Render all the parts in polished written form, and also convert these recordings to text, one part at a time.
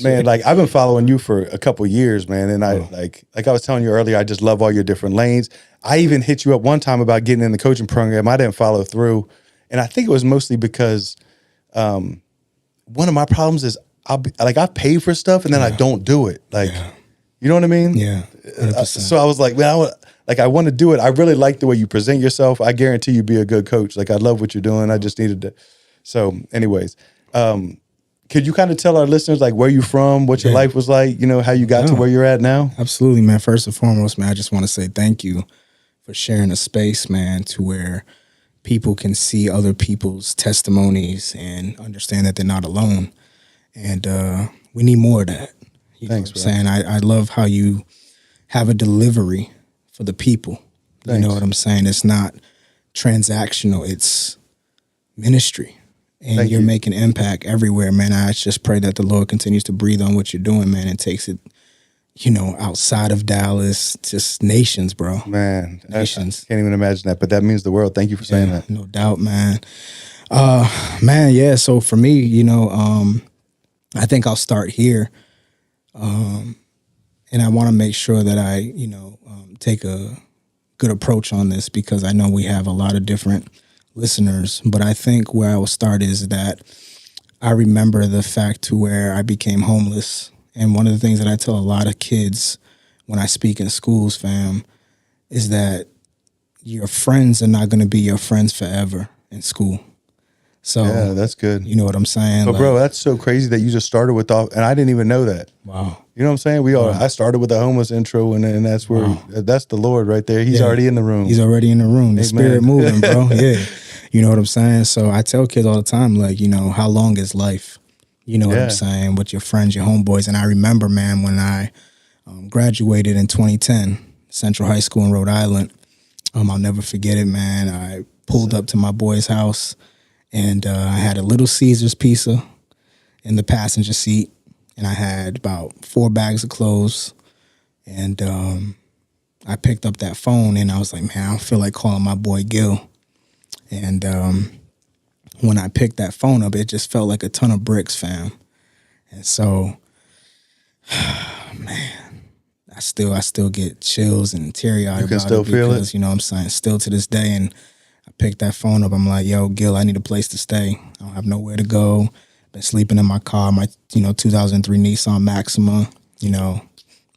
Man, like I've been following you for a couple years, man. And I like I was telling you earlier, I just love all your different lanes. I even hit you up one time about getting in the coaching program. I didn't follow through. And I think it was mostly because one of my problems is I've paid for stuff and then I don't do it. Like, you know what I mean? Yeah. 100%. So I was like, man, I want to do it. I really like the way you present yourself. I guarantee you'd be a good coach. Like, I love what you're doing. I just needed to. So anyways, could you kind of tell our listeners, like, where you from, what your life was like, you know, how you got to where you're at now? Absolutely, man. First and foremost, man, I just want to say thank you for sharing a space, man, to where people can see other people's testimonies and understand that they're not alone. And we need more of that. Thanks, know what I'm saying? I love how you have a delivery for the people. Thanks. You know what I'm saying? It's not transactional. It's ministry. And you're making impact everywhere, man. I just pray that the Lord continues to breathe on what you're doing, man, and takes it, you know, outside of Dallas, just nations, bro. Man, nations. I can't even imagine that, but that means the world. Thank you for saying that. No doubt, man. Man, yeah, so for me, you know, I think I'll start here. And I want to make sure that I, you know, take a good approach on this because I know we have a lot of different listeners, but I think where I will start is that I remember the fact to where I became homeless. And one of the things that I tell a lot of kids when I speak in schools, fam, is that your friends are not going to be your friends forever in school. So yeah, that's good. You know what I'm saying? But bro, that's so crazy that you just started with and I didn't even know that. Wow. You know what I'm saying? I started with the homeless intro, and that's where that's the Lord right there. He's already in the room. He's already in the room. The spirit moving, bro. Yeah. You know what I'm saying? So I tell kids all the time, like, you know, how long is life? You know what I'm saying? With your friends, your homeboys. And I remember, man, when I graduated in 2010, Central High School in Rhode Island, I'll never forget it, man. I pulled up to my boy's house, and I had a Little Caesars pizza in the passenger seat, and I had about 4 bags of clothes, and I picked up that phone, and I was like, man, I don't feel like calling my boy Gil. And when I picked that phone up, it just felt like a ton of bricks, fam. And so, man, I still get chills and teary-eyed about still it feel because, you know what I'm saying, still to this day. And I picked that phone up. I'm like, yo, Gil, I need a place to stay. I don't have nowhere to go. Been sleeping in my car, my 2003 Nissan Maxima. You know,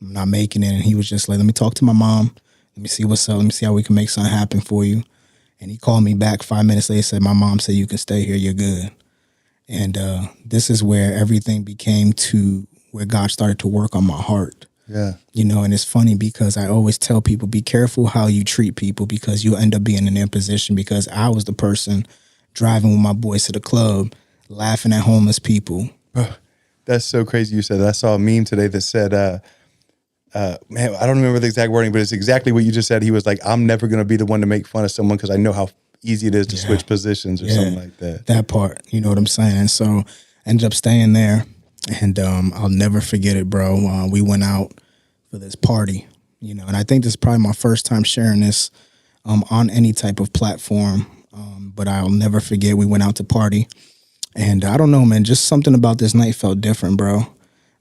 I'm not making it. And he was just like, let me talk to my mom. Let me see what's up. Let me see how we can make something happen for you. And he called me back 5 minutes later, said, my mom said you can stay here, you're good. And this is where everything became to where God started to work on my heart. Yeah. You know, and it's funny because I always tell people, be careful how you treat people because you'll end up being in their position, because I was the person driving with my boys to the club, laughing at homeless people. That's so crazy you said that. I saw a meme today that said, man, I don't remember the exact wording, but it's exactly what you just said. He was like, I'm never going to be the one to make fun of someone because I know how easy it is to switch positions or something like that. That part, you know what I'm saying? And so I ended up staying there, and I'll never forget it, bro. We went out for this party, you know, and I think this is probably my first time sharing this on any type of platform, but I'll never forget we went out to party. And I don't know, man, just something about this night felt different, bro.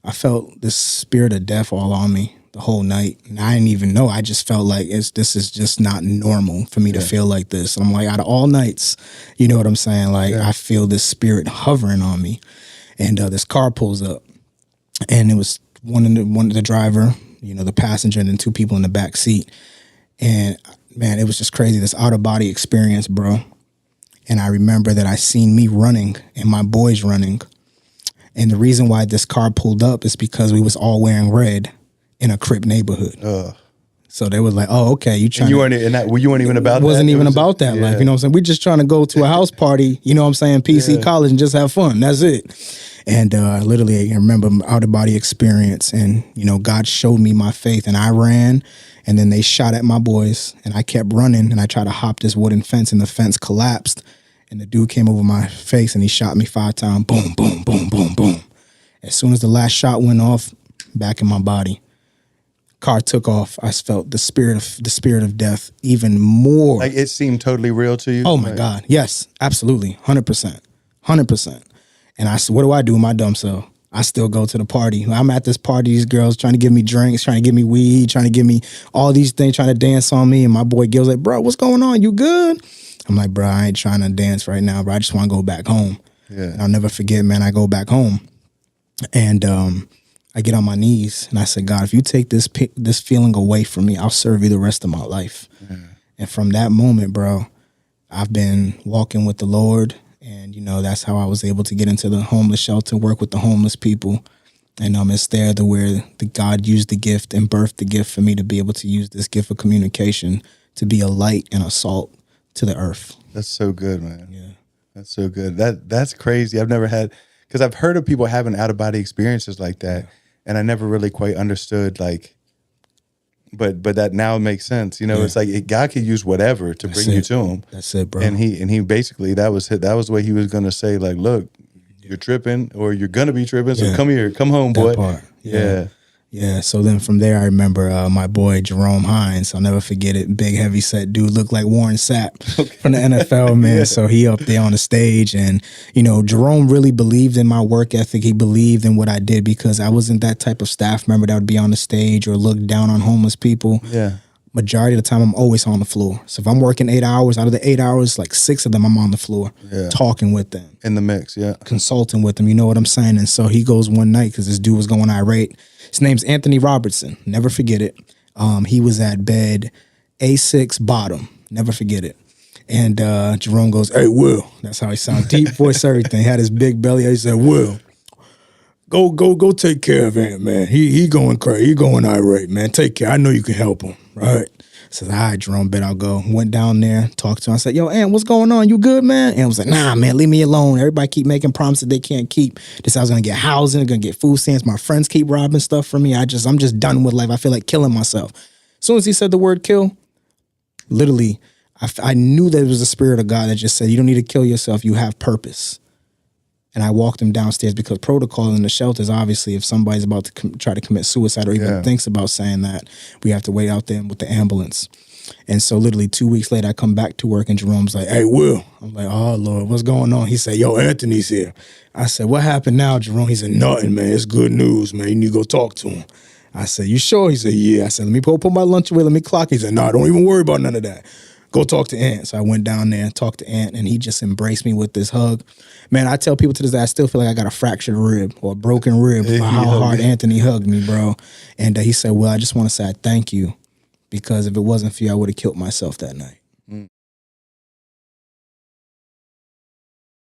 I felt this spirit of death all on me the whole night. And I didn't even know. I just felt like this is just not normal for me to feel like this. I'm like, out of all nights, you know what I'm saying? Like, I feel this spirit hovering on me. And this car pulls up. And it was one of the driver, you know, the passenger, and then 2 people in the back seat. And, man, it was just crazy. This out-of-body experience, bro. And I remember that I seen me running and my boys running. And the reason why this car pulled up is because we was all wearing red in a Crip neighborhood. So they was like, "Oh, okay, you trying?" And you weren't even about. Wasn't even about that. Like, you know what I'm saying? We just trying to go to a house party. You know what I'm saying? PC college and just have fun. That's it. And literally, I remember out of body experience, and you know, God showed me my faith, and I ran, and then they shot at my boys, and I kept running, and I tried to hop this wooden fence, and the fence collapsed. And the dude came over my face and he shot me 5 times. Boom, boom, boom, boom, boom. As soon as the last shot went off, back in my body. Car took off. I felt the spirit of death even more. Like, it seemed totally real to you? Oh my God. Yes, absolutely. 100%. 100%. And I said, what do I do with my dumb self? I still go to the party. I'm at this party, these girls trying to give me drinks, trying to give me weed, trying to give me all these things, trying to dance on me. And my boy Gil's like, bro, what's going on? You good? I'm like, bro, I ain't trying to dance right now, bro. I just want to go back home. Yeah. And I'll never forget, man, I go back home and I get on my knees and I said, God, if you take this feeling away from me, I'll serve you the rest of my life. Yeah. And from that moment, bro, I've been walking with the Lord. And, you know, that's how I was able to get into the homeless shelter, work with the homeless people. And it's there where God used the gift and birthed the gift for me to be able to use this gift of communication to be a light and a salt to the earth. That's so good, man. Yeah. That's so good. That's crazy. I've never had, because I've heard of people having out-of-body experiences like that, and I never really quite understood, like, but that now makes sense. You know, it's like God could use whatever to bring you to him. That's it, bro. And he basically, that was the way he was going to say, like, look, you're tripping or you're going to be tripping. So come here, come home, boy. That part. Yeah. Yeah, so then from there, I remember my boy Jerome Hines. I'll never forget it. Big, heavy set dude, looked like Warren Sapp from the NFL, man. Yeah. So he up there on the stage, and you know, Jerome really believed in my work ethic. He believed in what I did because I wasn't that type of staff member that would be on the stage or look down on homeless people. Yeah. Majority of the time, I'm always on the floor. So if I'm working 8 hours, out of the 8 hours, like 6 of them, I'm on the floor talking with them. In the mix, consulting with them, you know what I'm saying? And so he goes one night because this dude was going irate. His name's Anthony Robertson. Never forget it. He was at bed A6 bottom. Never forget it. And Jerome goes, hey, Will. That's how he sounds. Deep voice, everything. Had his big belly. He said, Will, go take care of Ant, man. He going crazy. He going irate, man. Take care. I know you can help him, right? I said, all right, Jerome, bet I'll go. Went down there, talked to him. I said, yo, Ant, what's going on? You good, man? And I was like, nah, man, leave me alone. Everybody keep making promises they can't keep. This I was going to get housing, going to get food stamps. My friends keep robbing stuff from me. I'm just done with life. I feel like killing myself. As soon as he said the word kill, literally, I knew that it was the spirit of God that just said, you don't need to kill yourself. You have purpose. And I walked him downstairs because protocol in the shelters, obviously, if somebody's about to try to commit suicide or even thinks about saying that, we have to wait out there with the ambulance. And so literally 2 weeks later, I come back to work and Jerome's like, hey, Will. I'm like, oh, Lord, what's going on? He said, yo, Anthony's here. I said, what happened now, Jerome? He said, nothing, man. It's good news, man. You need to go talk to him. I said, you sure? He said, yeah. I said, let me put my lunch away. Let me clock. He said, no, don't even worry about none of that. Go talk to Ant. So I went down there and talked to Ant, and he just embraced me with this hug. Man, I tell people to this day, I still feel like I got a fractured rib or a broken rib by how hard Anthony hugged me, bro. And he said, well, I just want to say I thank you because if it wasn't for you, I would have killed myself that night.